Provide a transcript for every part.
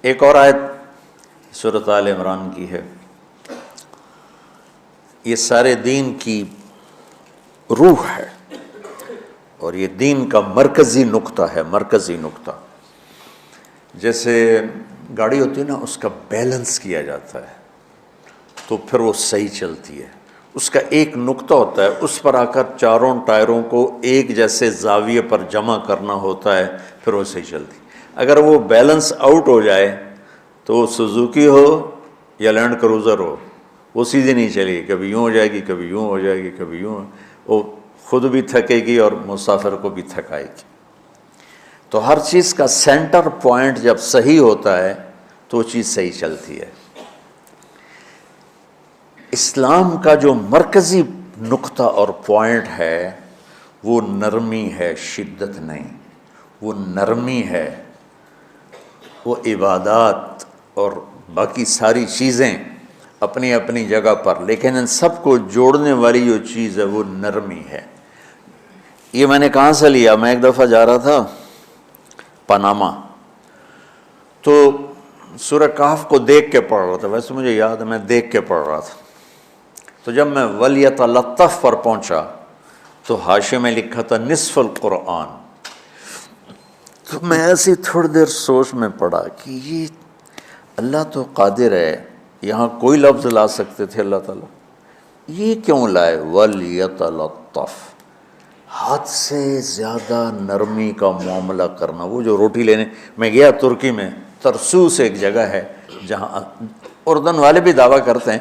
ایک اور آیت سورۃ آل عمران کی ہے، یہ سارے دین کی روح ہے اور یہ دین کا مرکزی نقطہ ہے، مرکزی نقطہ۔ جیسے گاڑی ہوتی ہے نا، اس کا بیلنس کیا جاتا ہے تو پھر وہ صحیح چلتی ہے۔ اس کا ایک نقطہ ہوتا ہے، اس پر آ کر چاروں ٹائروں کو ایک جیسے زاویے پر جمع کرنا ہوتا ہے، پھر وہ صحیح چلتی ہے۔ اگر وہ بیلنس آؤٹ ہو جائے تو وہ سوزوکی ہو یا لینڈ کروزر ہو، وہ سیدھی نہیں چلے گی، کبھی یوں ہو جائے گی، کبھی یوں ہو جائے گی، کبھی یوں، وہ خود بھی تھکے گی اور مسافر کو بھی تھکائے گی۔ تو ہر چیز کا سینٹر پوائنٹ جب صحیح ہوتا ہے تو وہ چیز صحیح چلتی ہے۔ اسلام کا جو مرکزی نقطہ اور پوائنٹ ہے وہ نرمی ہے، شدت نہیں، وہ نرمی ہے۔ وہ عبادات اور باقی ساری چیزیں اپنی اپنی جگہ پر، لیکن ان سب کو جوڑنے والی جو چیز ہے وہ نرمی ہے۔ یہ میں نے کہاں سے لیا؟ میں ایک دفعہ جا رہا تھا پاناما، تو سورہ کہف کو دیکھ کے پڑھ رہا تھا، ویسے مجھے یاد ہے میں دیکھ کے پڑھ رہا تھا۔ تو جب میں وَلْيَتَلَطَّفْ پر پہنچا تو حاشیے میں لکھا تھا نصف القرآن۔ تو میں ایسی تھوڑی دیر سوچ میں پڑا کہ یہ اللہ تو قادر ہے، یہاں کوئی لفظ لا سکتے تھے اللہ تعالیٰ، یہ کیوں لائے وَلْيَتَلَطَّفْ؟ حد سے زیادہ نرمی کا معاملہ کرنا۔ وہ جو روٹی لینے میں گیا ترکی میں، ترسوس ایک جگہ ہے جہاں اردن والے بھی دعویٰ کرتے ہیں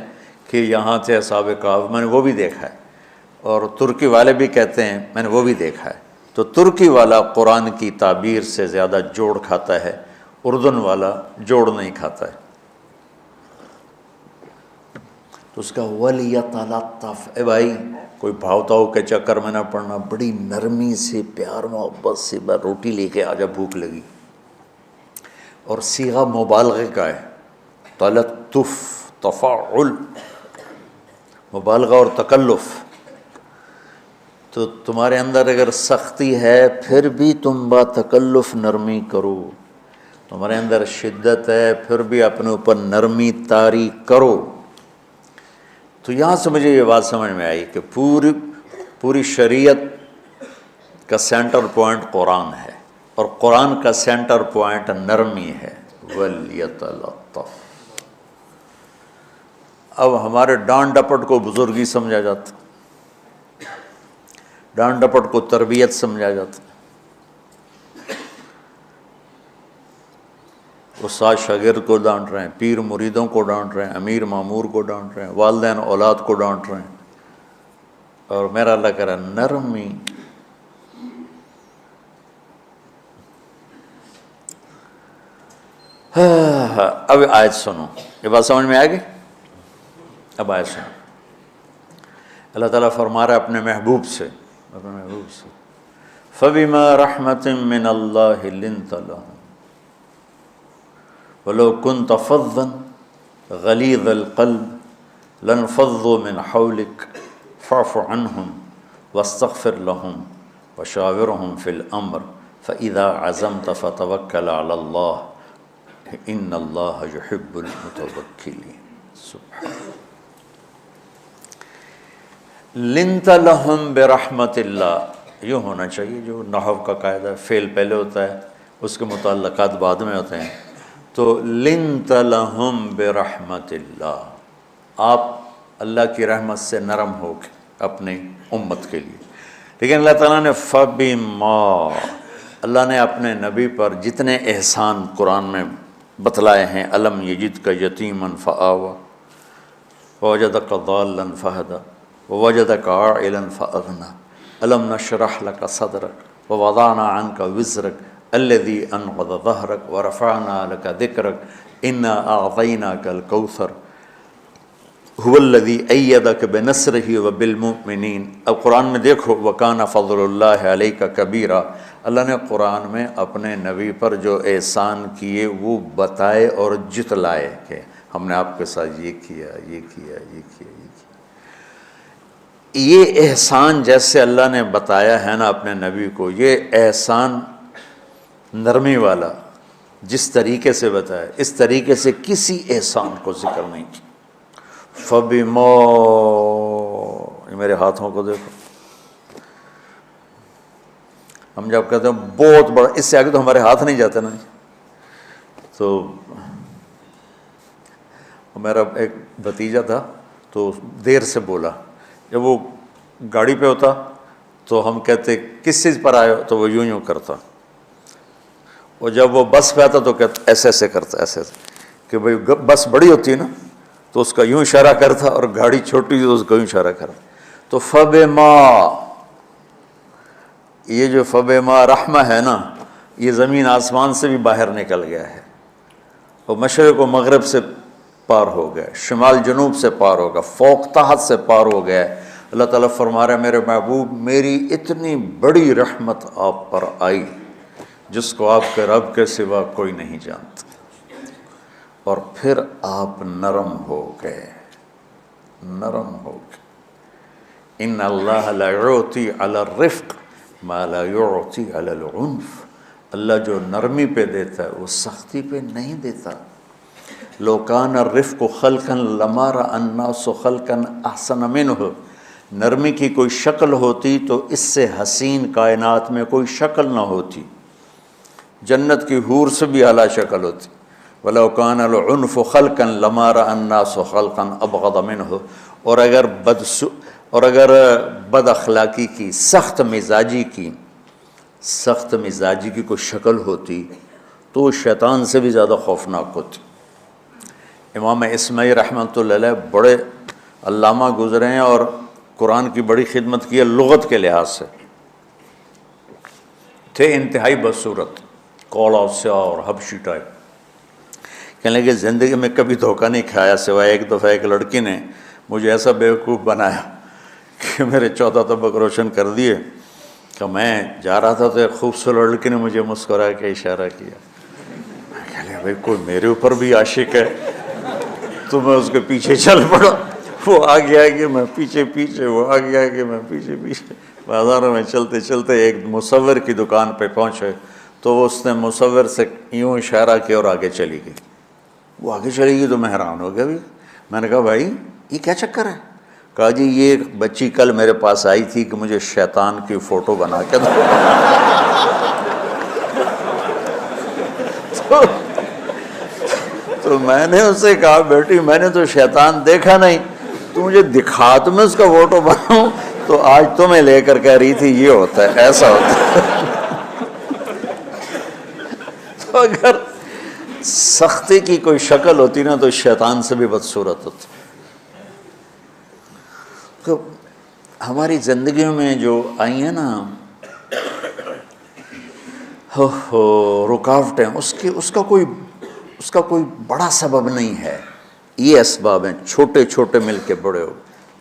کہ یہاں تھے اصحاب کہف، میں نے وہ بھی دیکھا ہے، اور ترکی والے بھی کہتے ہیں میں نے وہ بھی دیکھا ہے۔ تو ترکی والا قرآن کی تعبیر سے زیادہ جوڑ کھاتا ہے، اردن والا جوڑ نہیں کھاتا ہے۔ تو اس کا وَلْيَتَلَطَّفْ، اے بھائی کوئی بھاؤ تاؤ کے چکر میں نہ پڑنا، بڑی نرمی سے پیار محبت سے روٹی لے کے آجا، بھوک لگی۔ اور صیغہ مبالغے کا ہے، تلطف، تفاعل، مبالغہ اور تکلف۔ تو تمہارے اندر اگر سختی ہے پھر بھی تم با تکلف نرمی کرو، تمہارے اندر شدت ہے پھر بھی اپنے اوپر نرمی طاری کرو۔ تو یہاں سے مجھے یہ بات سمجھ میں آئی کہ پوری شریعت کا سینٹر پوائنٹ قرآن ہے، اور قرآن کا سینٹر پوائنٹ نرمی ہے، وَلْيَتَلَطَّفْ۔ اب ہمارے ڈانٹ ڈپٹ کو بزرگی سمجھا جاتا، ڈانٹ ڈپٹ کو تربیت سمجھا جاتا، استاد شاگرد کو ڈانٹ رہے ہیں، پیر مریدوں کو ڈانٹ رہے ہیں، امیر مامور کو ڈانٹ رہے ہیں، والدین اولاد کو ڈانٹ رہے ہیں، اور میرا اللہ کہہ رہا ہے نرمی۔ اب آیت سنو، یہ بات سمجھ میں آ گئی؟ اب آیت سنو، اللہ تعالیٰ فرما رہا ہے اپنے محبوب سے، فَبِمَا رَحْمَةٍ مِّنَ اللَّهِ لِنْتَ لَهُمْ وَلَوْ كُنْتَ فَظًّا غَلِيظَ الْقَلْبِ لَانفَضُّوا مِنْ حَوْلِكَ فَاعْفُ عَنْهُمْ وَاسْتَغْفِرْ لَهُمْ وَشَاوِرْهُمْ فِي الْأَمْرِ فَإِذَا عَزَمْتَ فَتَوَكَّلْ عَلَى اللَّهِ إِنَّ اللَّهَ يُحِبُّ الْمُتَوَكِّلِينَ۔ سبحان لِنْتَ لَهُمْ بِرَحْمَةِ اللَّهِ، یوں ہونا چاہیے، جو نحو کا قاعدہ فعل پہلے ہوتا ہے اس کے متعلقات بعد میں ہوتے ہیں۔ تو لِنْتَ لَهُمْ بِرَحْمَةِ اللَّهِ، آپ اللہ کی رحمت سے نرم ہو کے اپنی امت کے لیے۔ لیکن اللہ تعالیٰ نے فَبِمَا، اللہ نے اپنے نبی پر جتنے احسان قرآن میں بتلائے ہیں، أَلَمْ يَجِدْكَ يَتِيمًا فَآوَىٰ وَوَجَدَكَ ضَالًّا فَهَدَىٰ وَوَجَدَكَ عَائِلًا فَأَغْنَىٰ أَلَمْ نَشْرَحْ لَكَ صَدْرَكَ وَوَضَعْنَا عَنْكَ وِزْرَكَ الَّذِي أَنْقَضَ ظَهْرَكَ وَرَفَعْنَا لَكَ ذِكْرَكَ إِنَّا أَعْطَيْنَاكَ الْكَوْثَرَ هُوَ الَّذِي أَيَّدَكَ بِنَصْرِهِ وَبِالْمُؤْمِنِينَ۔ اب قرآن میں دیکھو وَكَانَ فَضْلُ اللَّهِ عَلَيْكَ كَبِيرًا، اللہ نے قرآن میں اپنے نبی پر جو احسان کیے وہ بتائے اور جتلائے کہ ہم نے آپ کے ساتھ یہ کیا، یہ کیا، یہ کیا، یہ کیا۔ یہ احسان جیسے اللہ نے بتایا ہے نا اپنے نبی کو، یہ احسان نرمی والا، جس طریقے سے بتایا اس طریقے سے کسی احسان کو ذکر نہیں کیا۔ فَبِمَا، یہ میرے ہاتھوں کو دیکھو، ہم جب کہتے ہیں بہت بڑا، اس سے آگے تو ہمارے ہاتھ نہیں جاتے نا۔ تو میرا ایک بھتیجا تھا تو دیر سے بولا، جب وہ گاڑی پہ ہوتا تو ہم کہتے کس چیز پر آئے ہو، تو وہ یوں کرتا، اور جب وہ بس پہ آتا تو کہتا ایسے ایسے کرتا، ایسے ایسے، کہ بھئی بس بڑی ہوتی ہے نا تو اس کا یوں اشارہ کرتا، اور گاڑی چھوٹی تو اس کا یوں اشارہ کرتا۔ تو فَبِمَا، یہ جو فَبِمَا رحمہ ہے نا، یہ زمین آسمان سے بھی باہر نکل گیا ہے، اور مشرق و مغرب سے پار ہو گیا، شمال جنوب سے پار ہو گیا، فوق تحت سے پار ہو گیا۔ اللہ تعالیٰ فرما رہا ہے میرے محبوب میری اتنی بڑی رحمت آپ پر آئی جس کو آپ کے رب کے سوا کوئی نہیں جانتا، اور پھر آپ نرم ہو گئے، نرم ہو گئے۔ ان اللہ لا یعطی علی الرفق ما لا یعطی علی العنف، اللہ جو نرمی پہ دیتا ہے وہ سختی پہ نہیں دیتا۔ لو کان الرفق خلقا لما رأى الناس خلقا احسن منہ، نرمی کی کوئی شکل ہوتی تو اس سے حسین کائنات میں کوئی شکل نہ ہوتی، جنت کی حور سے بھی اعلیٰ شکل ہوتی۔ وَلَوْ كَانَ الْعُنْفُ خَلْقًا لَمَا رَأَى النَّاسُ خَلْقًا أَبْغَضَ مِنْهُ، اور اگر بد اخلاقی کی، سخت مزاجی کی کوئی شکل ہوتی تو وہ شیطان سے بھی زیادہ خوفناک ہوتی۔ امام اسماعیل رحمۃ اللہ علیہ بڑے علامہ گزرے ہیں اور قرآن کی بڑی خدمت کی ہے لغت کے لحاظ سے، تھے انتہائی بدصورت، کوڑا سیاہ اور حبشی ٹائپ۔ کہنے لگے زندگی میں کبھی دھوکہ نہیں کھایا سوائے ایک دفعہ ایک لڑکی نے مجھے ایسا بیوقوف بنایا کہ میرے 14 طبق روشن کر دیے، کہ میں جا رہا تھا تو ایک خوبصورت لڑکی نے مجھے مسکرا کے اشارہ کیا، میں کہہ لیا بھائی کوئی میرے اوپر بھی عاشق ہے، تو میں اس کے پیچھے چل پڑا، وہ آگے آگے میں پیچھے پیچھے، وہ آگے آگے میں پیچھے پیچھے، بازاروں میں چلتے چلتے ایک مصور کی دکان پہ پہنچے تو اس نے مصور سے یوں اشارہ کیا اور آگے چلی گئی۔ وہ آگے چلی گئی تو میں حیران ہو گیا بھی، میں نے کہا بھائی یہ کیا چکر ہے؟ کہا جی یہ بچی کل میرے پاس آئی تھی کہ مجھے شیطان کی فوٹو بنا کے دو۔ تو میں نے اس سے کہا بیٹی میں نے تو شیطان دیکھا نہیں، تو مجھے دکھا تو میں اس کا فوٹو بناؤں، تو آج تمہیں لے کر کہہ رہی تھی یہ ہوتا ہے ایسا ہوتا ہے۔ تو اگر سختی کی کوئی شکل ہوتی نا تو شیطان سے بھی بدصورت ہوتی۔ تو ہماری زندگیوں میں جو آئی ہیں نا رکاوٹیں، اس کا کوئی بڑا سبب نہیں ہے، یہ اسباب ہیں چھوٹے چھوٹے مل کے بڑے ہو،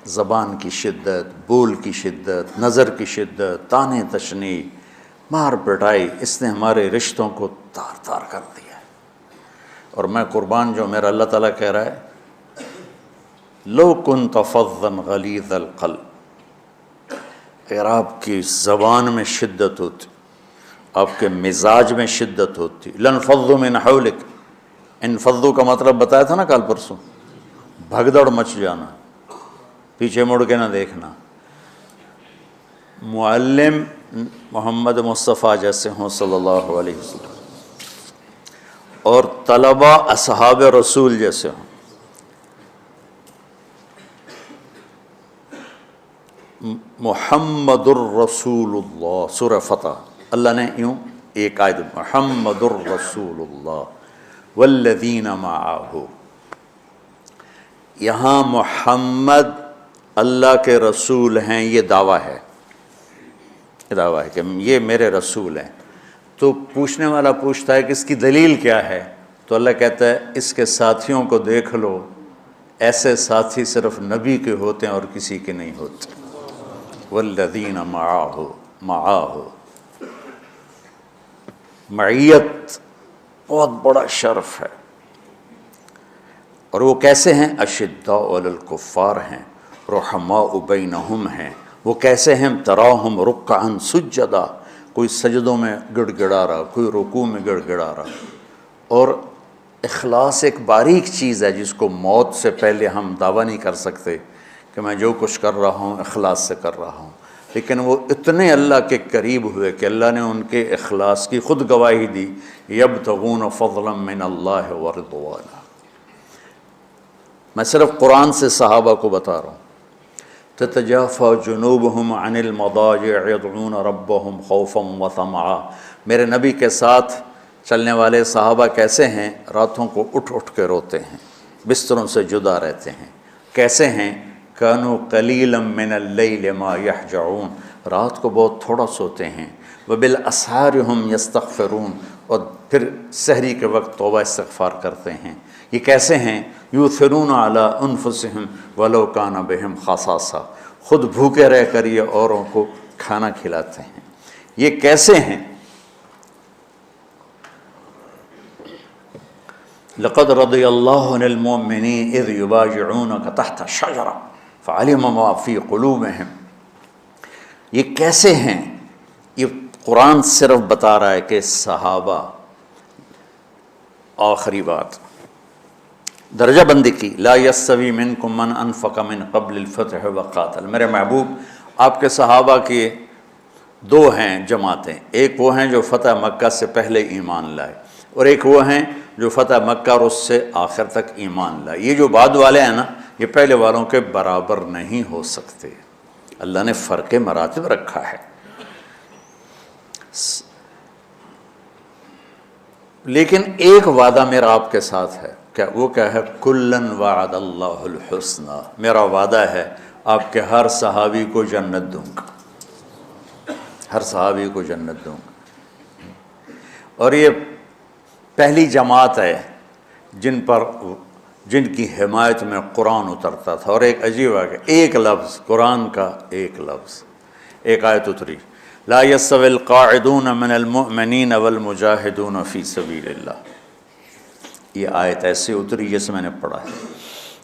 زبان کی شدت، بول کی شدت، نظر کی شدت، طعنے تشنیع، مار پٹائی، اس نے ہمارے رشتوں کو تار تار کر دیا ہے۔ اور میں قربان جو میرا اللہ تعالیٰ کہہ رہا ہے لو کنت فظا غلیظ القلب، اگر آپ کی زبان میں شدت ہوتی، آپ کے مزاج میں شدت ہوتی، لانفضوا من حولک، انفضوا کا مطلب بتایا تھا نا کل پرسوں، بھگدڑ مچ جانا، پیچھے مڑ کے نہ دیکھنا۔ معلم محمد مصطفیٰ جیسے ہوں صلی اللہ علیہ وسلم، اور طلبہ اصحاب رسول جیسے ہوں، محمد الرسول اللہ، سورہ فتح اللہ نے یوں ایک آیت محمد الرسول اللہ والذین معہ، یہاں محمد اللہ کے رسول ہیں، یہ دعویٰ ہے، کہ یہ میرے رسول ہیں۔ تو پوچھنے والا پوچھتا ہے کہ اس کی دلیل کیا ہے، تو اللہ کہتا ہے اس کے ساتھیوں کو دیکھ لو، ایسے ساتھی صرف نبی کے ہوتے ہیں اور کسی کے نہیں ہوتے۔ والذین معاہ، معیت بہت بڑا شرف ہے۔ اور وہ کیسے ہیں؟ اشداء علی الکفار ہیں، رحماء بینہم ہیں۔ وہ کیسے ہیں؟ تراہم رکعا سجدا، کوئی سجدوں میں گڑ گڑا رہا، کوئی رکوع میں گڑ گڑا رہا، اور اخلاص ایک باریک چیز ہے جس کو موت سے پہلے ہم دعویٰ نہیں کر سکتے کہ میں جو کچھ کر رہا ہوں اخلاص سے کر رہا ہوں، لیکن وہ اتنے اللہ کے قریب ہوئے کہ اللہ نے ان کے اخلاص کی خود گواہی دی، یبتغون فضلا من اللہ ورضوانا۔ میں صرف قرآن سے صحابہ کو بتا رہا ہوں، تتجافى جنوبهم عن المضاجع يدعون ربهم خوفا وطمعا۔ میرے نبی کے ساتھ چلنے والے صحابہ کیسے ہیں؟ راتوں کو اٹھ اٹھ کے روتے ہیں، بستروں سے جدا رہتے ہیں۔ کیسے ہیں؟ كانوا قليلا من الليل ما يهجعون، رات کو بہت تھوڑا سوتے ہیں۔ وبالاسحار هم يستغفرون، اور پھر سحری کے وقت توبہ استغفار کرتے ہیں۔ یہ کیسے ہیں؟ یؤثرون علی انفسہم ولو کان بہم خصاصہ، خود بھوکے رہ کر یہ اوروں کو کھانا کھلاتے ہیں۔ یہ کیسے ہیں؟ لقد رضی اللہ عن المؤمنین اذ یبایعونک تحت الشجرہ فعلم ما فی قلوبہم۔ یہ کیسے ہیں؟ یہ قرآن صرف بتا رہا ہے کہ صحابہ، آخری بات درجہ بندی کی، لا یستوی منکم من انفق من قبل الفتح وقاتل۔ میرے محبوب، آپ کے صحابہ کی دو ہیں جماعتیں، ایک وہ ہیں جو فتح مکہ سے پہلے ایمان لائے، اور ایک وہ ہیں جو فتح مکہ اور اس سے آخر تک ایمان لائے۔ یہ جو بعد والے ہیں نا، یہ پہلے والوں کے برابر نہیں ہو سکتے، اللہ نے فرق مراتب رکھا ہے۔ لیکن ایک وعدہ میرا آپ کے ساتھ ہے، وہ کیا ہے؟ کلن وعد اللہ الحسنہ، میرا وعدہ ہے آپ کے ہر صحابی کو جنت دوں گا، ہر صحابی کو جنت دوں گا۔ اور یہ پہلی جماعت ہے جن کی حمایت میں قرآن اترتا تھا۔ اور ایک عجیب ہے کہ ایک لفظ قرآن کا، ایک لفظ، ایک آیت اتری، لا یستوی القاعدون من المؤمنین والمجاہدون فی سبیل اللہ۔ یہ آیت ایسے اتری جیسے میں نے پڑھا ہے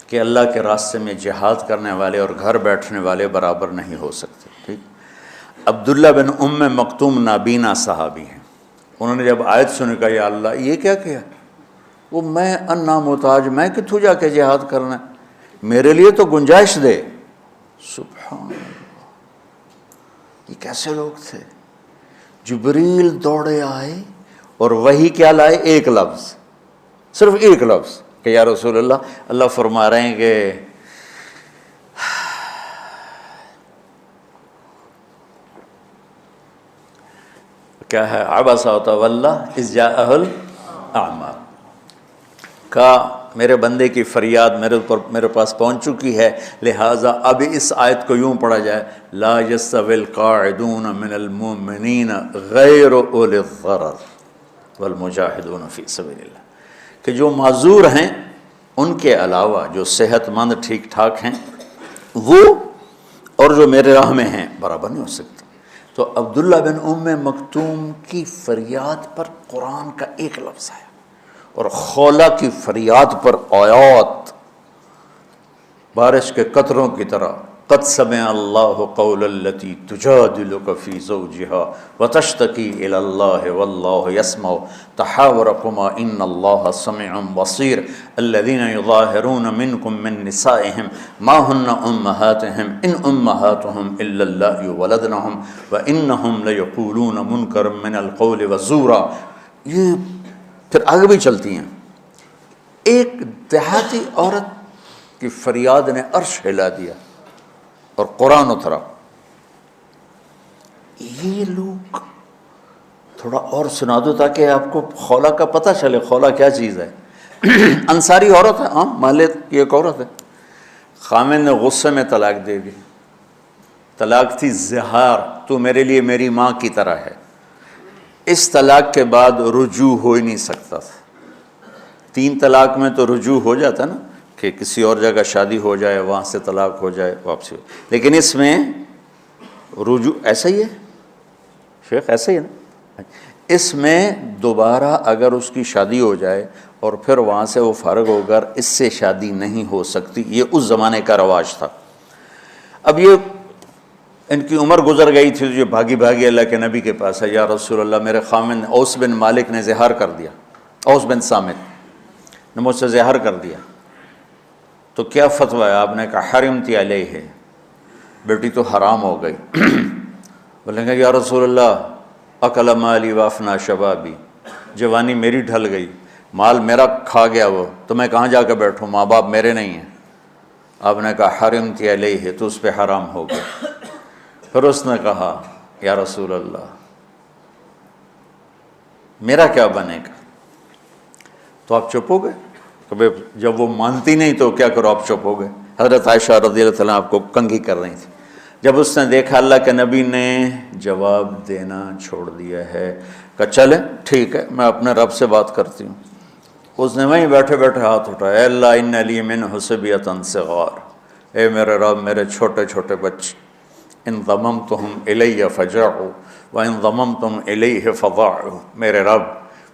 کہ اللہ کے راستے میں جہاد کرنے والے اور گھر بیٹھنے والے برابر نہیں ہو سکتے۔ ٹھیک، عبداللہ بن ام مکتوم نابینا صحابی ہیں، انہوں نے جب آیت سنی کہا یا اللہ یہ کیا کیا؟ وہ میں انا محتاج، میں کتوں جا کے جہاد کرنا ہے، میرے لیے تو گنجائش دے۔ سبحان اللہ، یہ کیسے لوگ تھے؟ جبریل دوڑے آئے اور وہی کیا لائے؟ ایک لفظ، صرف ایک لفظ کہ یا رسول اللہ، اللہ فرما رہے ہیں کہ کیا ہے؟ عبس وتولی اذ جاءہ الاعمی، کہا میرے بندے کی فریاد میرے پاس پہنچ چکی ہے، لہٰذا اب اس آیت کو یوں پڑھا جائے، لا یستوی القاعدون من المؤمنین غیر اولی الضرر والمجاہدون فی سبیل اللہ، کہ جو معذور ہیں ان کے علاوہ جو صحت مند ٹھیک ٹھاک ہیں وہ اور جو میرے راہ میں ہیں برابر نہیں ہو سکتے۔ تو عبداللہ بن ام مکتوم کی فریاد پر قرآن کا ایک لفظ ہے، اور خولہ کی فریاد پر آیات بارش کے قطروں کی طرح، قد سمع اللہ قول التی تجادلک فی زوجها وتشتکی الی اللہ واللہ یسمع تحاورکما ان اللہ سمیع بصیر الذین یظاہرون منکم من نسائہم ما ہن امہاتہم ان امہاتہم الا اللہ ولدنہم وانہم لیقولون منکرا من القول وزورا۔ یہ پھر آگے بھی چلتی ہیں۔ ایک دیہاتی عورت کی فریاد نے عرش ہلا دیا اور قرآن اترا۔ یہ لوگ تھوڑا اور سنا دو تاکہ آپ کو خولہ کا پتہ چلے، خولہ کیا چیز ہے۔ انصاری عورت ہے، ہاں مالے کی ایک عورت ہے، خامن نے غصے میں طلاق دے دی، طلاق تھی زہار، تو میرے لیے میری ماں کی طرح ہے۔ اس طلاق کے بعد رجوع ہو ہی نہیں سکتا تھا۔ 3 طلاق میں تو رجوع ہو جاتا نا، کہ کسی اور جگہ شادی ہو جائے، وہاں سے طلاق ہو جائے، واپسی ہو، لیکن اس میں رجوع ایسا ہی ہے شیخ، ایسا ہی ہے نا، اس میں دوبارہ اگر اس کی شادی ہو جائے اور پھر وہاں سے وہ فارغ ہو کر اس سے شادی نہیں ہو سکتی، یہ اس زمانے کا رواج تھا۔ اب یہ ان کی عمر گزر گئی تھی، جو بھاگی بھاگی اللہ کے نبی کے پاس ہے، یا رسول اللہ میرے خامن اوس بن مالک نے زہار کر دیا، اوس بن صامت نے مجھ سے زہر کر دیا، تو کیا فتویٰ ہے؟ آپ نے کہا حرمتی علیہ ہے، بیٹی تو حرام ہو گئی۔ بولیں گے یا رسول اللہ اکل مالی وافنا شبابی، جوانی میری ڈھل گئی، مال میرا کھا گیا وہ، تو میں کہاں جا کے بیٹھوں، ماں باپ میرے نہیں ہیں۔ آپ نے کہا حرمتی علیہ ہے، تو اس پہ حرام ہو گیا۔ پھر اس نے کہا یا رسول اللہ میرا کیا بنے گا؟ تو آپ چپ ہو گئے کہ جب وہ مانتی نہیں تو کیا کرو، آپ چپ ہو گئے۔ حضرت عائشہ رضی اللہ تعالیٰ آپ کو کنگھی کر رہی تھی۔ جب اس نے دیکھا اللہ کے نبی نے جواب دینا چھوڑ دیا ہے کہ چلے ٹھیک ہے میں اپنے رب سے بات کرتی ہوں، اس نے وہیں بیٹھے بیٹھے ہاتھ اٹھایا، اے اللہ ان لی منہ صبیۃ صغار، اے میرے رب میرے چھوٹے چھوٹے بچے، ان ضممتہم الی فجعوا وان ضممتم الیہ فضاعوا، میرے رب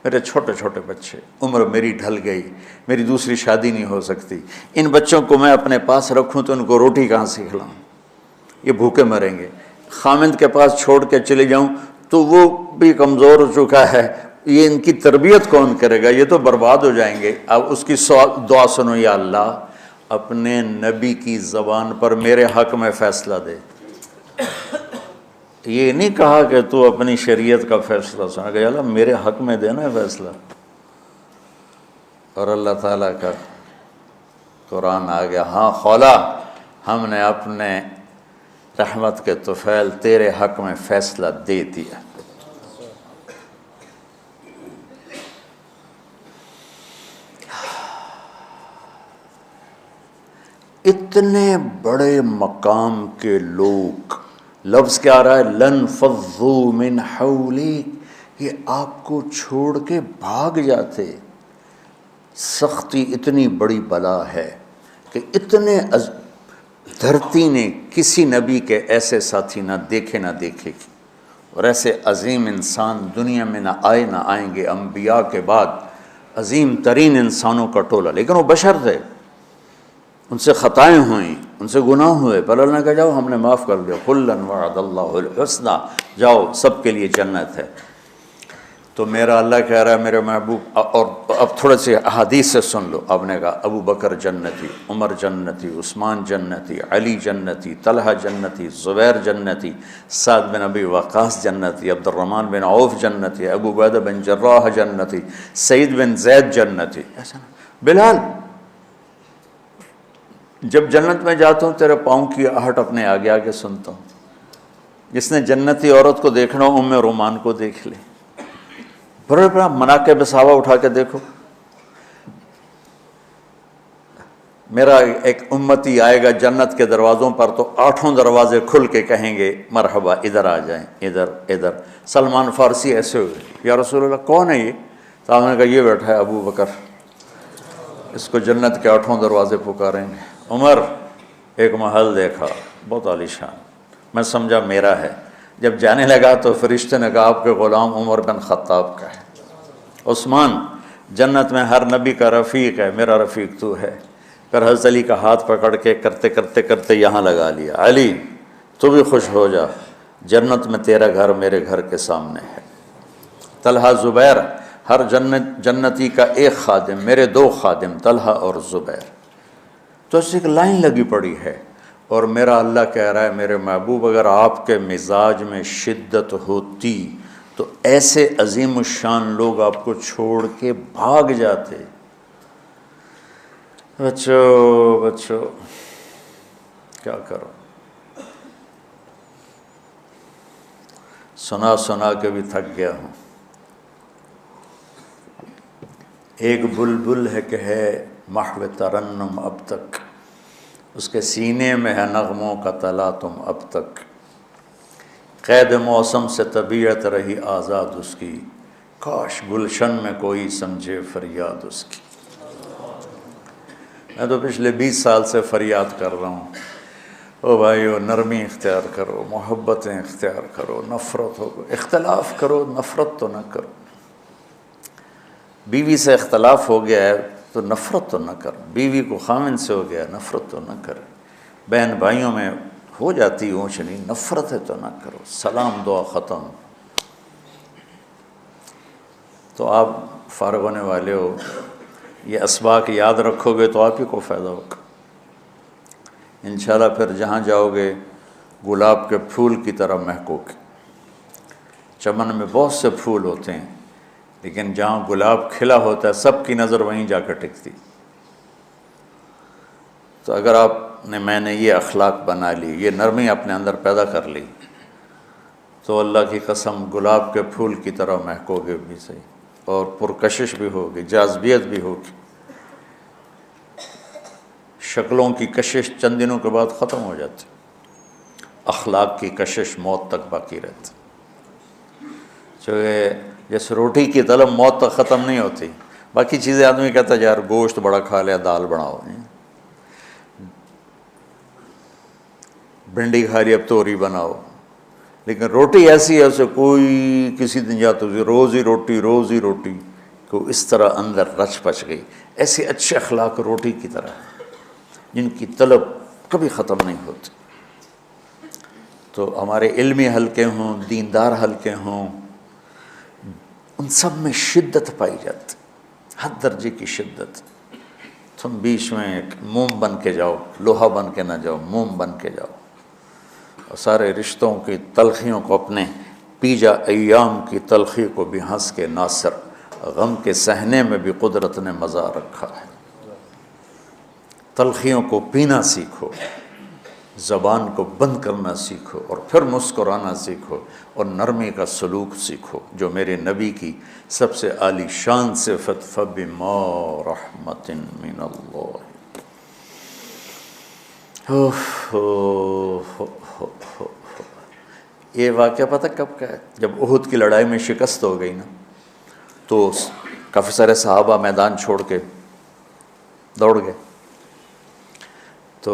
میرے چھوٹے چھوٹے بچے، عمر میری ڈھل گئی، میری دوسری شادی نہیں ہو سکتی، ان بچوں کو میں اپنے پاس رکھوں تو ان کو روٹی کہاں سے کھلاؤں، یہ بھوکے مریں گے، خامند کے پاس چھوڑ کے چلے جاؤں تو وہ بھی کمزور ہو چکا ہے، یہ ان کی تربیت کون کرے گا، یہ تو برباد ہو جائیں گے۔ اب اس کی دعا سنو، یا اللہ اپنے نبی کی زبان پر میرے حق میں فیصلہ دے۔ یہ نہیں کہا کہ تو اپنی شریعت کا فیصلہ سنا، کہ اللہ میرے حق میں دینا ہے فیصلہ۔ اور اللہ تعالیٰ کا قرآن آ گیا، ہاں خولا ہم نے اپنے رحمت کے طفیل تیرے حق میں فیصلہ دے دیا۔ اتنے بڑے مقام کے لوگ، لفظ کیا آ رہا ہے، لن فضوا من حولک، یہ آپ کو چھوڑ کے بھاگ جاتے۔ سختی اتنی بڑی بلا ہے کہ اتنے دھرتی نے کسی نبی کے ایسے ساتھی نہ دیکھے گی، اور ایسے عظیم انسان دنیا میں نہ آئیں گے، انبیاء کے بعد عظیم ترین انسانوں کا ٹولہ، لیکن وہ بشر تھے، ان سے خطائیں ہوئیں، ان سے گناہ ہوئے، پر اللہ نے کہا جاؤ ہم نے معاف کر دیا، کلا وعد اللہ الحسنی، جاؤ سب کے لیے جنت ہے۔ تو میرا اللہ کہہ رہا ہے میرے محبوب، اور اب تھوڑے سے احادیث سے سن لو۔ آپ نے کہا ابو بکر جنتی، عمر جنتی، عثمان جنتی، علی جنتی، طلحہ جنتی، زبیر جنتی، سعد بن ابی وقاص جنتی، عبد الرحمن بن عوف جنتی، ابو عبیدہ بن جراح جنتی، سعید بن زید جنتی، ایسا نا بلال جب جنت میں جاتا ہوں تیرے پاؤں کی آہٹ اپنے آگے آگے سنتا ہوں۔ جس نے جنتی عورت کو دیکھنا ہو ام رومان کو دیکھ لے، بڑے بڑا مناقب صحابہ اٹھا کے دیکھو۔ میرا ایک امتی آئے گا جنت کے دروازوں پر تو 8 دروازے کھل کے کہیں گے مرحبا ادھر آ جائیں، ادھر ادھر۔ سلمان فارسی ایسے ہوئے، یا رسول اللہ کون ہے یہ؟ تو آپ نے کہا یہ بیٹھا ہے ابو بکر، اس کو جنت کے 8 دروازے پکاریں گے۔ عمر ایک محل دیکھا بہت عالیشان، میں سمجھا میرا ہے، جب جانے لگا تو فرشتے نے کہا آپ کے غلام عمر بن خطاب کا ہے۔ عثمان جنت میں ہر نبی کا رفیق ہے، میرا رفیق تو ہے۔ پھر حضرت علی کا ہاتھ پکڑ کے کرتے یہاں لگا لیا، علی تو بھی خوش ہو جا، جنت میں تیرا گھر میرے گھر کے سامنے ہے۔ طلحہ زبیر، ہر جنتی کا ایک خادم، میرے 2 خادم طلحہ اور زبیر۔ تو اس ایک لائن لگی پڑی ہے، اور میرا اللہ کہہ رہا ہے میرے محبوب اگر آپ کے مزاج میں شدت ہوتی تو ایسے عظیم الشان لوگ آپ کو چھوڑ کے بھاگ جاتے۔ بچو کیا کرو، سنا کے بھی تھک گیا ہوں۔ ایک بلبل ہے کہ ہے محو ترنم اب تک، اس کے سینے میں ہے نغموں کا تلاطم اب تک، قید موسم سے طبیعت رہی آزاد اس کی، کاش گلشن میں کوئی سمجھے فریاد اس کی۔ میں تو پچھلے 20 سال سے فریاد کر رہا ہوں، او بھائیو نرمی اختیار کرو، محبتیں اختیار کرو، نفرت ہو، اختلاف کرو، نفرت تو نہ کرو۔ بیوی سے اختلاف ہو گیا ہے تو نفرت تو نہ کر، بیوی کو خامن سے ہو گیا نفرت تو نہ کر، بہن بھائیوں میں ہو جاتی اونچ نہیں، نفرت ہے تو نہ کرو، سلام دعا ختم۔ تو آپ فارغ ہونے والے ہو، یہ اسباق یاد رکھو گے تو آپ ہی کو فائدہ ہوگا انشاءاللہ۔ پھر جہاں جاؤ گے گلاب کے پھول کی طرح مہکو گے۔ چمن میں بہت سے پھول ہوتے ہیں، لیکن جہاں گلاب کھلا ہوتا ہے سب کی نظر وہیں جا کر ٹکتی۔ تو اگر میں نے یہ اخلاق بنا لی، یہ نرمی اپنے اندر پیدا کر لی، تو اللہ کی قسم گلاب کے پھول کی طرح مہکو گے بھی صحیح، اور پرکشش بھی ہوگی، جاذبیت بھی ہوگی۔ شکلوں کی کشش چند دنوں کے بعد ختم ہو جاتی، اخلاق کی کشش موت تک باقی رہتی۔ جیسے روٹی کی طلب موت تک ختم نہیں ہوتی، باقی چیزیں آدمی کہتا ہے یار گوشت بڑا کھا لیا، دال بناؤ، بھنڈی کھا لی اب توری بناؤ، لیکن روٹی ایسی ہے اسے کوئی کسی دن جاتا روز ہی روٹی کو اس طرح اندر رچ پچ گئی۔ ایسے اچھے اخلاق روٹی کی طرح ہیں جن کی طلب کبھی ختم نہیں ہوتی۔ تو ہمارے علمی حلقے ہوں، دیندار حلقے ہوں، ان سب میں شدت پائی جاتی، ہر درجے کی شدت۔ تم بیچ میں ایک موم بن کے جاؤ، لوہا بن کے نہ جاؤ، موم بن کے جاؤ، اور سارے رشتوں کی تلخیوں کو اپنے پی جا ایام کی تلخی کو بھی ہنس کے ناصر، غم کے سہنے میں بھی قدرت نے مزہ رکھا ہے۔ تلخیوں کو پینا سیکھو، زبان کو بند کرنا سیکھو، اور پھر مسکرانا سیکھو، اور نرمی کا سلوک سیکھو جو میرے نبی کی سب سے عالی شان صفت فَبِمَا رَحْمَةٍ مِّنَ اللَّهِ۔ یہ واقعہ پتہ کب کا ہے؟ جب احد کی لڑائی میں شکست ہو گئی نا، تو کافی سارے صحابہ میدان چھوڑ کے دوڑ گئے۔ تو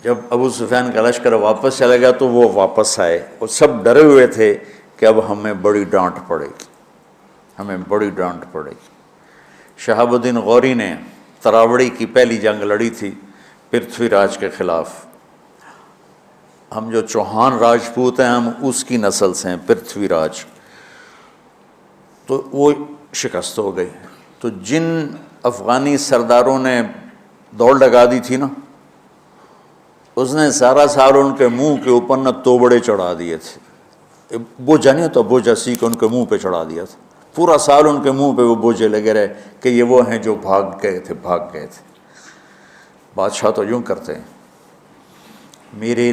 جب ابو سفیان کا لشکر واپس چلا گیا تو وہ واپس آئے، اور سب ڈرے ہوئے تھے کہ اب ہمیں بڑی ڈانٹ پڑے گی، ہمیں بڑی ڈانٹ پڑے گی۔ شہاب الدین غوری نے تراوڑی کی پہلی جنگ لڑی تھی پرتھوی راج کے خلاف۔ ہم جو چوہان راجپوت ہیں ہم اس کی نسل سے ہیں، پرتھوی راج، تو وہ شکست ہو گئی۔ تو جن افغانی سرداروں نے دوڑ لگا دی تھی نا، اس نے سارا سال ان کے منہ کے اوپر نہ توبڑے چڑھا دیے تھے، بوجھا نہیں ہوتا، بوجھا سیکھ ان کے منہ پہ چڑھا دیا تھا، پورا سال ان کے منہ پہ وہ بوجھے لگے رہے کہ یہ وہ ہیں جو بھاگ گئے تھے۔ بادشاہ تو یوں کرتے ہیں۔ میرے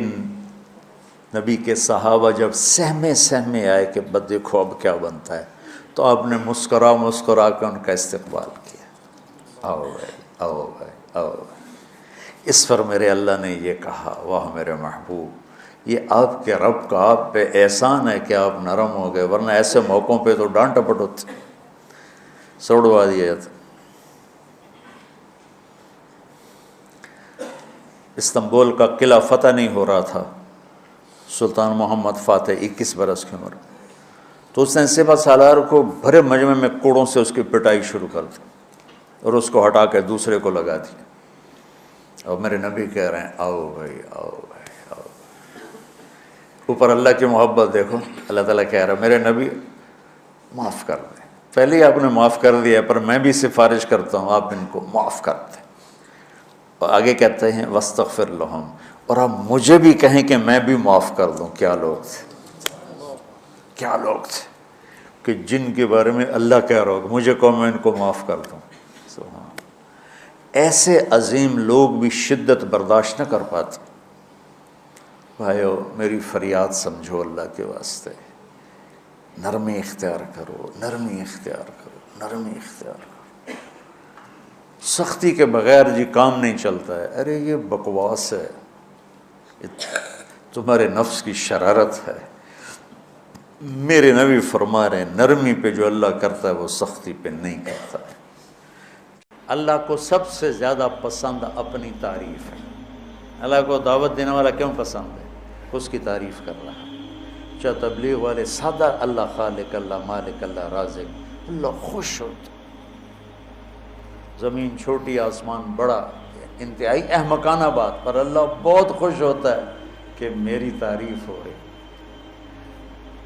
نبی کے صحابہ جب سہمے آئے کہ بس دیکھو اب کیا بنتا ہے، تو آپ نے مسکرا کے ان کا استقبال کیا، آؤ بھائی آؤ بھائی آؤ بھائی۔ اس پر میرے اللہ نے یہ کہا، واہ میرے محبوب، یہ آپ کے رب کا آپ پہ احسان ہے کہ آپ نرم ہو گئے، ورنہ ایسے موقعوں پہ تو ڈانٹ ٹپٹ ہوتی، سوڑوا دیا جاتا۔ استنبول کا قلعہ فتح نہیں ہو رہا تھا، سلطان محمد فاتح 21 برس کی عمر، تو اس نے سپہ سالار کو بھرے مجمع میں کوڑوں سے اس کی پٹائی شروع کر دی، اور اس کو ہٹا کے دوسرے کو لگا دیا۔ اور میرے نبی کہہ رہے ہیں آؤ بھائی آؤ بھائی آؤ۔ اوپر اللہ کی محبت دیکھو، اللہ تعالیٰ کہہ رہا ہے میرے نبی معاف کر دیں، پہلے ہی آپ نے معاف کر دیا، پر میں بھی سفارش کرتا ہوں آپ ان کو معاف کر دیں۔ اور آگے کہتے ہیں وَاسْتَغْفِرْ لَهُمْ، اور آپ مجھے بھی کہیں کہ میں بھی معاف کر دوں۔ کیا لوگ تھے کہ جن کے بارے میں اللہ کہہ رہا ہوگا مجھے کہو میں ان کو معاف کر دوں۔ ایسے عظیم لوگ بھی شدت برداشت نہ کر پاتے۔ بھائیو میری فریاد سمجھو اللہ کے واسطے، نرمی اختیار کرو، نرمی اختیار کرو، نرمی اختیار کرو۔ سختی کے بغیر جی کام نہیں چلتا ہے، ارے یہ بکواس ہے، تمہارے نفس کی شرارت ہے۔ میرے نبی فرما رہے ہیں نرمی پہ جو اللہ کرتا ہے وہ سختی پہ نہیں کرتا ہے۔ اللہ کو سب سے زیادہ پسند اپنی تعریف ہے۔ اللہ کو دعوت دینے والا کیوں پسند ہے؟ اس کی تعریف کر رہا ہے۔ چاہے تبلیغ والے سادہ اللہ خالق، اللہ مالک، اللہ رازق، اللہ خوش ہوتا۔ زمین چھوٹی آسمان بڑا، انتہائی احمقانہ بات، پر اللہ بہت خوش ہوتا ہے کہ میری تعریف ہو رہی۔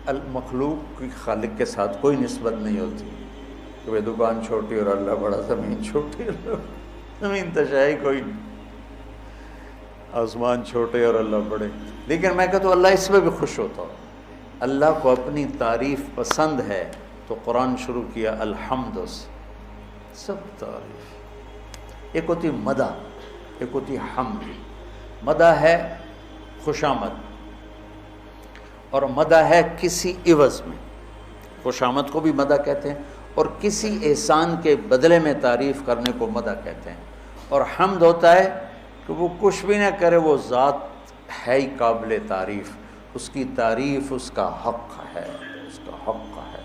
المخلوق کی خالق کے ساتھ کوئی نسبت نہیں ہوتی، کہ بھئی دکان چھوٹی اور اللہ بڑا، زمین چھوٹی، زمین تشائی کوئی نہیں، آسمان چھوٹے اور اللہ بڑے. لیکن میں کہتا ہوں اللہ اس میں بھی خوش ہوتا ہوں. اللہ کو اپنی تعریف پسند ہے تو قرآن شروع کیا الحمد سے. سب تعریف، ایک ہوتی مدح، ایک ہوتی حمد. مدح ہے خوش آمد، اور مدح ہے کسی عوض میں. خوش آمد کو بھی مدح کہتے ہیں، اور کسی احسان کے بدلے میں تعریف کرنے کو مدح کہتے ہیں. اور حمد ہوتا ہے کہ وہ کچھ بھی نہ کرے، وہ ذات ہے ہی قابل تعریف، اس کی تعریف اس کا حق ہے، اس کا حق ہے.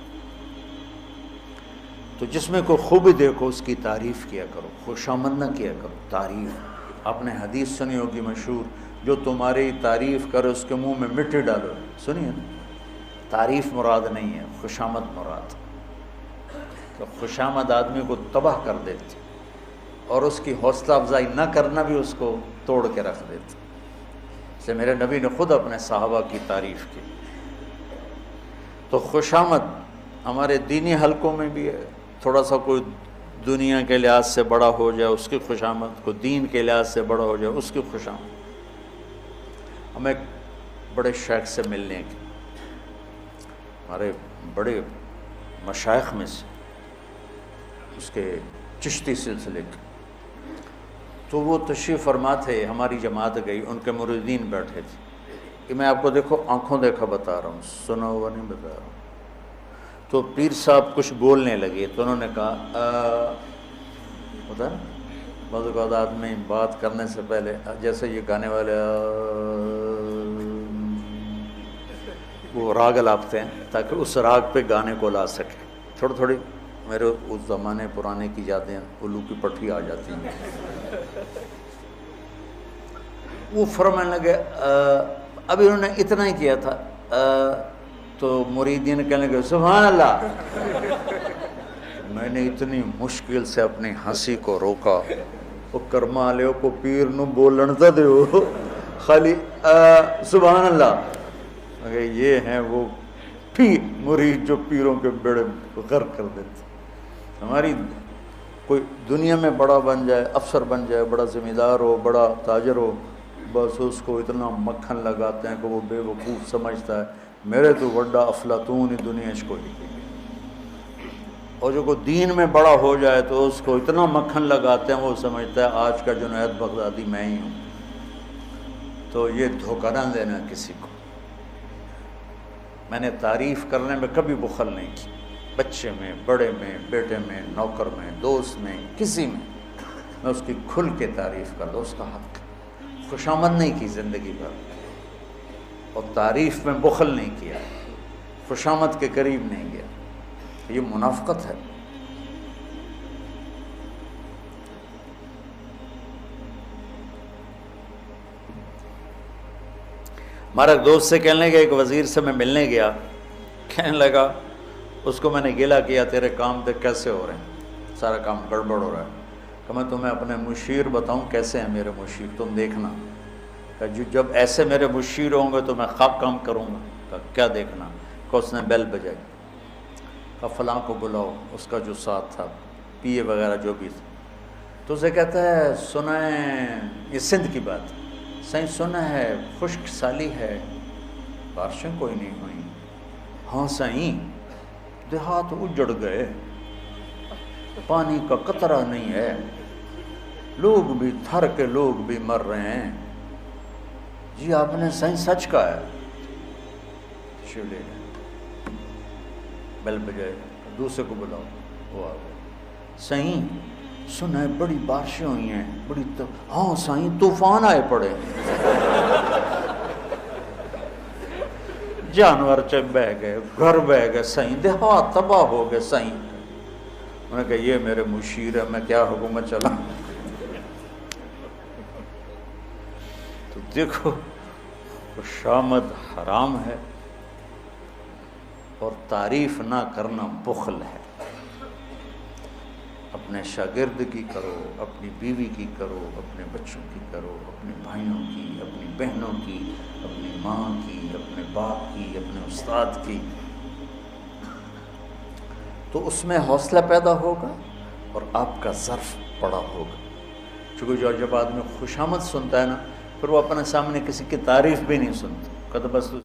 تو جس میں کوئی خوبی دیکھو اس کی تعریف کیا کرو، خوش آمد نہ کیا کرو، تعریف. آپ نے حدیث سنی ہوگی مشہور، جو تمہاری تعریف کرے اس کے منہ میں مٹی ڈالو. سنیے نا، تعریف مراد نہیں ہے، خوش آمد مراد. تو خوش آمد آدمی کو تباہ کر دیتی، اور اس کی حوصلہ افزائی نہ کرنا بھی اس کو توڑ کے رکھ دیتی. سے میرے نبی نے خود اپنے صحابہ کی تعریف کی. تو خوش آمد ہمارے دینی حلقوں میں بھی ہے. تھوڑا سا کوئی دنیا کے لحاظ سے بڑا ہو جائے اس کی خوش آمد، کوئی دین کے لحاظ سے بڑا ہو جائے اس کی خوش آمد. ہمیں ایک بڑے شیخ سے ملنے کی، ہمارے بڑے مشائخ میں سے، اس کے چشتی سلسلے کے. تو وہ تشریف فرما تھے، ہماری جماعت گئی، ان کے مریدین بیٹھے تھے. کہ میں آپ کو دیکھو آنکھوں دیکھا بتا رہا ہوں، سنا ہوا نہیں بتا رہا ہوں. تو پیر صاحب کچھ بولنے لگے تو انہوں نے کہا ہوتا ہے بعض اوقات آدمی بات کرنے سے پہلے جیسے یہ گانے والے وہ راگ لاپتے ہیں تاکہ اس راگ پہ گانے کو لا سکے. تھوڑی تھوڑی میرے اس زمانے پرانے کی یادیں الو کی پٹھی آ جاتی ہیں. وہ فرمانے لگے ابھی انہوں نے اتنا ہی کیا تھا تو مریدین کہنے لگے سبحان اللہ. میں نے اتنی مشکل سے اپنی ہنسی کو روکا. وہ کرما لیو کو پیر نو بولن تا دیو خالی سبحان اللہ. یہ ہیں وہ پیر مرید جو پیروں کے بیڑے غرق کر دیتے. ہماری کوئی دنیا میں بڑا بن جائے، افسر بن جائے، بڑا ذمہ دار ہو، بڑا تاجر ہو، بس اس کو اتنا مکھن لگاتے ہیں کہ وہ بے وقوف سمجھتا ہے میرے تو بڑا افلاطون ہی دنیا اس کو. اور جو کوئی دین میں بڑا ہو جائے تو اس کو اتنا مکھن لگاتے ہیں وہ سمجھتا ہے آج کا جنید بغدادی میں ہی ہوں. تو یہ دھوکہ نہ دینا کسی کو. میں نے تعریف کرنے میں کبھی بخل نہیں کی، بچے میں، بڑے میں، بیٹے میں، نوکر میں، دوست میں، کسی میں اس کی کھل کے تعریف کر دو، اس کا حق. خوشامد نہیں کی زندگی بھر، اور تعریف میں بخل نہیں کیا، خوشامد کے قریب نہیں گیا. یہ منافقت ہے. ہمارا دوست سے کہنے لگا، ایک وزیر سے میں ملنے گیا، کہنے لگا اس کو میں نے گلا کیا تیرے کام دیکھ کیسے ہو رہے ہیں، سارا کام گڑبڑ ہو رہا ہے. کہ میں تمہیں اپنے مشیر بتاؤں کیسے ہیں میرے مشیر، تم دیکھنا. کہ جب ایسے میرے مشیر ہوں گے تو میں خواب کام کروں گا. کہ کیا دیکھنا؟ کہ اس نے بیل بجائی، کہ فلاں کو بلاؤ، اس کا جو ساتھ تھا پی اے وغیرہ جو بھی تھا. تو اسے کہتا ہے سنیں، یہ سندھ کی بات، صحیح سنا ہے خشک سالی ہے، بارشیں کوئی نہیں ہوئیں. ہاں صحیح، دیہات اجڑ گئے، پانی کا قطرہ نہیں ہے، لوگ بھی تھر کے لوگ بھی مر رہے ہیں. جی آپ نے صحیح سچ کہا ہے. شیو لے گئے، بیل بجائے، دوسرے کو بلاؤ، وہ آ گئے. صحیح سنا ہے بڑی بارشیں ہوئی ہیں، بڑی ہاں صحیح طوفان آئے پڑے، جانور بہ گئے، گھر بہ گئے، صحیح دیہات تباہ ہو گئے. صحیح انہوں نے کہا یہ میرے مشیر ہے، میں کیا حکومت چلاؤں. تو دیکھو خوشامد حرام ہے، اور تعریف نہ کرنا بخل ہے. اپنے شاگرد کی کرو، اپنی بیوی کی کرو، اپنے بچوں کی کرو، اپنے بھائیوں کی، اپنی بہنوں کی، اپنی ماں کی، اپنے باپ کی، اپنے استاد کی. تو اس میں حوصلہ پیدا ہوگا اور آپ کا ظرف بڑا ہوگا. چونکہ جب آدمی خوشامد سنتا ہے نا، پھر وہ اپنے سامنے کسی کی تعریف بھی نہیں سنتا. کہتا بس